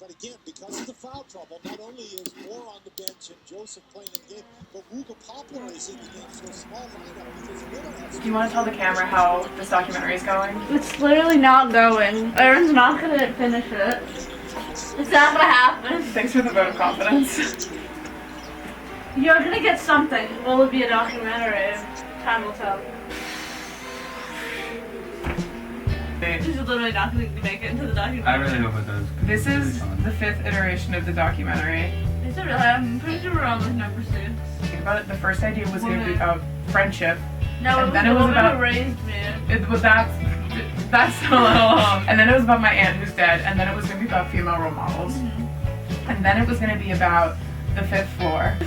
But again, because of the foul trouble, not only is Moore on the bench and Joseph playing in the game, but Wooga Poplar is in the game. So a small lineup because Miller has. Do you want to tell the camera how this documentary is going? It's literally not going. Aaron's not gonna finish it. It's not gonna happen. Thanks for the vote of confidence. You're gonna get something. Will it be a documentary? Time will tell. She's literally not gonna make it into the documentary. I really hope it does. This is the 5th iteration of the documentary. Is it really? I'm pretty sure we're on like number 6. Think about it. The first idea was going to be about friendship. No, And it then was it the was woman about- who raised me. That's a little. And then it was about my aunt who's dead. And then it was going to be about female role models. And then it was going to be about the 5th floor.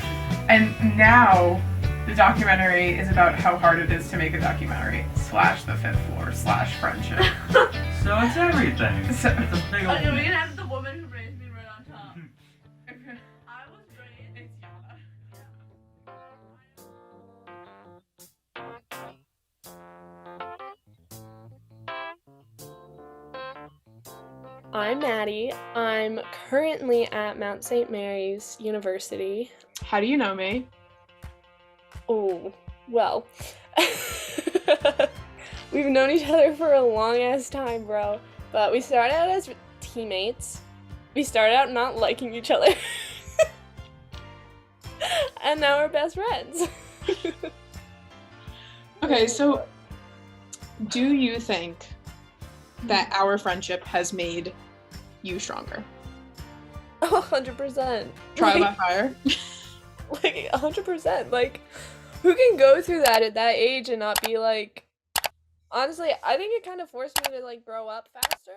And now the documentary is about how hard it is to make a documentary / the 5th floor / friendship. So it's everything. So- It's a big old Okay, we can have the woman who raised me right on top. I was raised. It's Yana. I'm Maddie. I'm currently at Mount St. Mary's University. How do you know me? Oh, well. We've known each other for a long ass time, bro. But we started out as teammates. We started out not liking each other. And now we're best friends. Okay, so do you think that our friendship has made you stronger? 100%. Trial by Like, fire? like 100%. Like, who can go through that at that age and not be like, honestly, I think it kind of forced me to like grow up faster.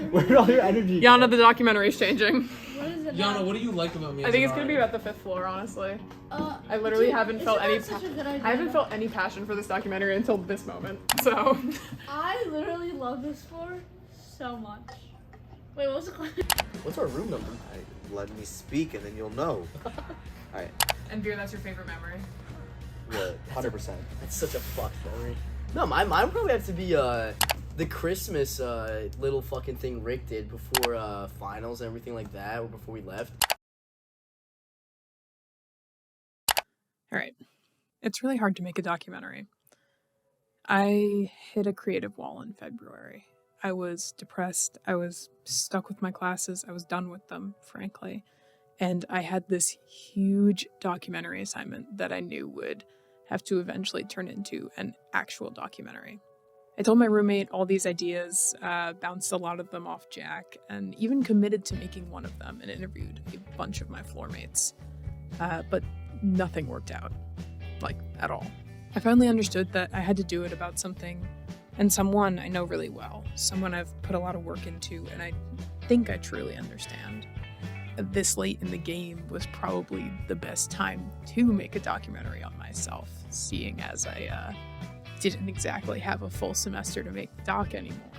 Where did all your energy go? Yana, the documentary's changing. What is it? Yana, what do you like about me? I think it's gonna be about the 5th floor, honestly. I literally haven't felt any. I haven't felt any passion for this documentary until this moment. So. I literally love this floor so much. Wait, what was the question? What's our room number? Let me speak and then you'll know. Alright, And Veer, that's your favorite memory. what? 100%. That's such a fucked memory. No, mine probably have to be the Christmas little fucking thing Rick did before finals and everything like that, or before we left. All right. It's really hard to make a documentary. I hit a creative wall in February. I was depressed. I was stuck with my classes. I was done with them, frankly. And I had this huge documentary assignment that I knew would have to eventually turn into an actual documentary. I told my roommate all these ideas, bounced a lot of them off Jack, and even committed to making one of them and interviewed a bunch of my floor mates. But nothing worked out, like, at all. I finally understood that I had to do it about something and someone I know really well, someone I've put a lot of work into, and I think I truly understand. This late in the game was probably the best time to make a documentary on myself, seeing as I didn't exactly have a full semester to make the doc anymore.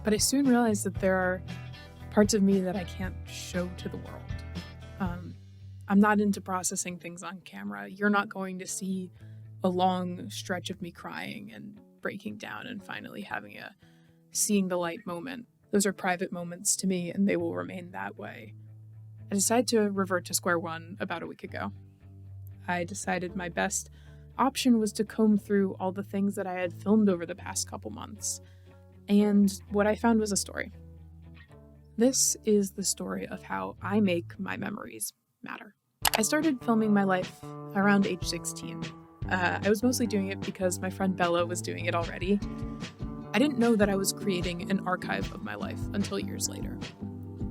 But I soon realized that there are parts of me that I can't show to the world. I'm not into processing things on camera. You're not going to see a long stretch of me crying and breaking down and finally having a seeing the light moment. Those are private moments to me, and they will remain that way. I decided to revert to square one about a week ago. I decided my best option was to comb through all the things that I had filmed over the past couple months, and what I found was a story. This is the story of how I make my memories matter. I started filming my life around age 16. I was mostly doing it because my friend Bella was doing it already. I didn't know that I was creating an archive of my life until years later.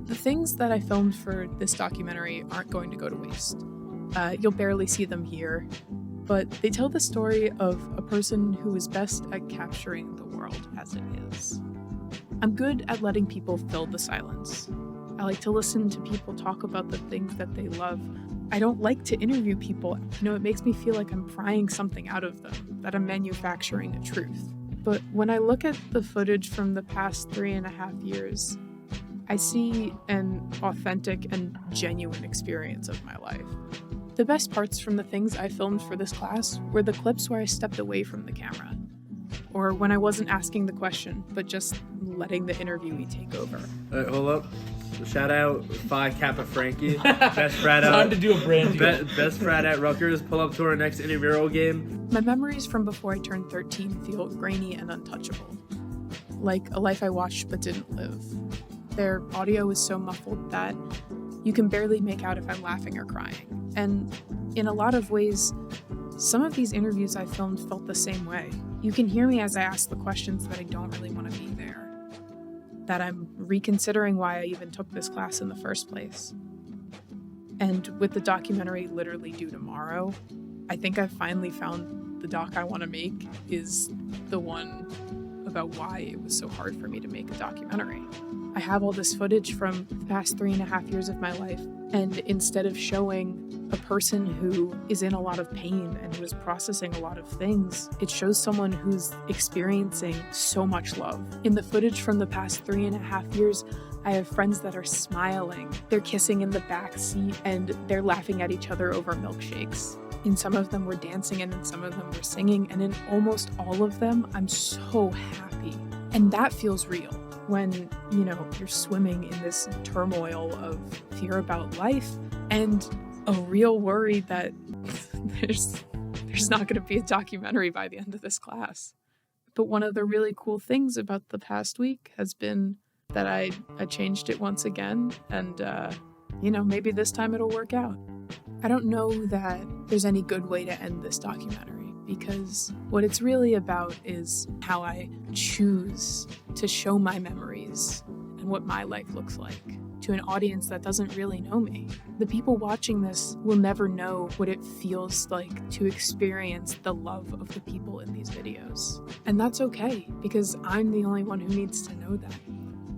The things that I filmed for this documentary aren't going to go to waste. You'll barely see them here, but they tell the story of a person who is best at capturing the world as it is. I'm good at letting people fill the silence. I like to listen to people talk about the things that they love, I don't like to interview people. You know, it makes me feel like I'm prying something out of them, that I'm manufacturing a truth. But when I look at the footage from the past 3.5 years, I see an authentic and genuine experience of my life. The best parts from the things I filmed for this class were the clips where I stepped away from the camera, or when I wasn't asking the question, but just letting the interviewee take over. Hold up. Shout out Phi Kappa Frankie. Best frat Time out. to do a brand deal. Best frat at Rutgers. Pull up to our next intramural game. My memories from before I turned 13 feel grainy and untouchable, like a life I watched but didn't live. Their audio is so muffled that you can barely make out if I'm laughing or crying. And in a lot of ways, some of these interviews I filmed felt the same way. You can hear me as I ask the questions that I don't really want to be there, that I'm reconsidering why I even took this class in the first place. And with the documentary literally due tomorrow, I think I've finally found the doc I want to make is the one about why it was so hard for me to make a documentary. I have all this footage from the past 3.5 years of my life, and instead of showing a person who is in a lot of pain and who is processing a lot of things, it shows someone who's experiencing so much love. In the footage from the past 3.5 years, I have friends that are smiling, they're kissing in the back seat, and they're laughing at each other over milkshakes. In some of them we're dancing, and in some of them we're singing, and in almost all of them, I'm so happy. And that feels real. When, you know, you're swimming in this turmoil of fear about life and a real worry that there's not going to be a documentary by the end of this class. But one of the really cool things about the past week has been that I changed it once again, and, maybe this time it'll work out. I don't know that there's any good way to end this documentary, because what it's really about is how I choose to show my memories and what my life looks like to an audience that doesn't really know me. The people watching this will never know what it feels like to experience the love of the people in these videos. And that's okay, because I'm the only one who needs to know that.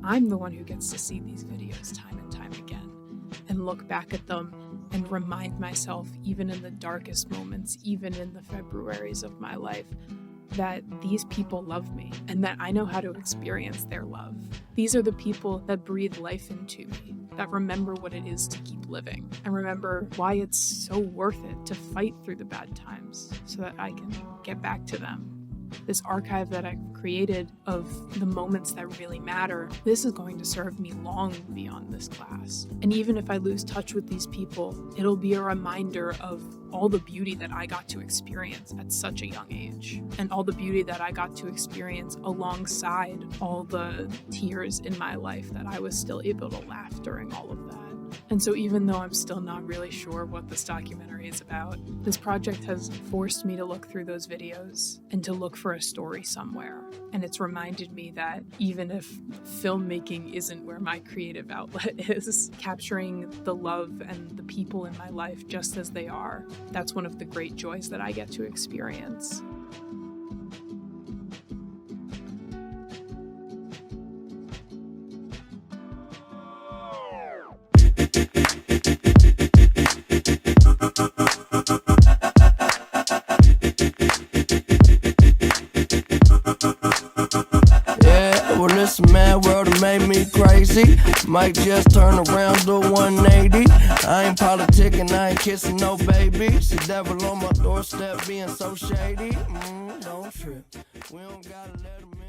I'm the one who gets to see these videos time and time again and look back at them and remind myself, even in the darkest moments, even in the Februaries of my life, that these people love me and that I know how to experience their love. These are the people that breathe life into me, that remember what it is to keep living and remember why it's so worth it to fight through the bad times so that I can get back to them. This archive that I've created of the moments that really matter, this is going to serve me long beyond this class. And even if I lose touch with these people, it'll be a reminder of all the beauty that I got to experience at such a young age, and all the beauty that I got to experience alongside all the tears in my life that I was still able to laugh during all of that. And so even though I'm still not really sure what this documentary is about, this project has forced me to look through those videos and to look for a story somewhere. And it's reminded me that even if filmmaking isn't where my creative outlet is, capturing the love and the people in my life just as they are, that's one of the great joys that I get to experience. Well, it's a mad world that made me crazy. Might just turn around to 180. I ain't politicking, I ain't kissing no babies. The devil on my doorstep being so shady. Don't trip. We don't gotta let him in.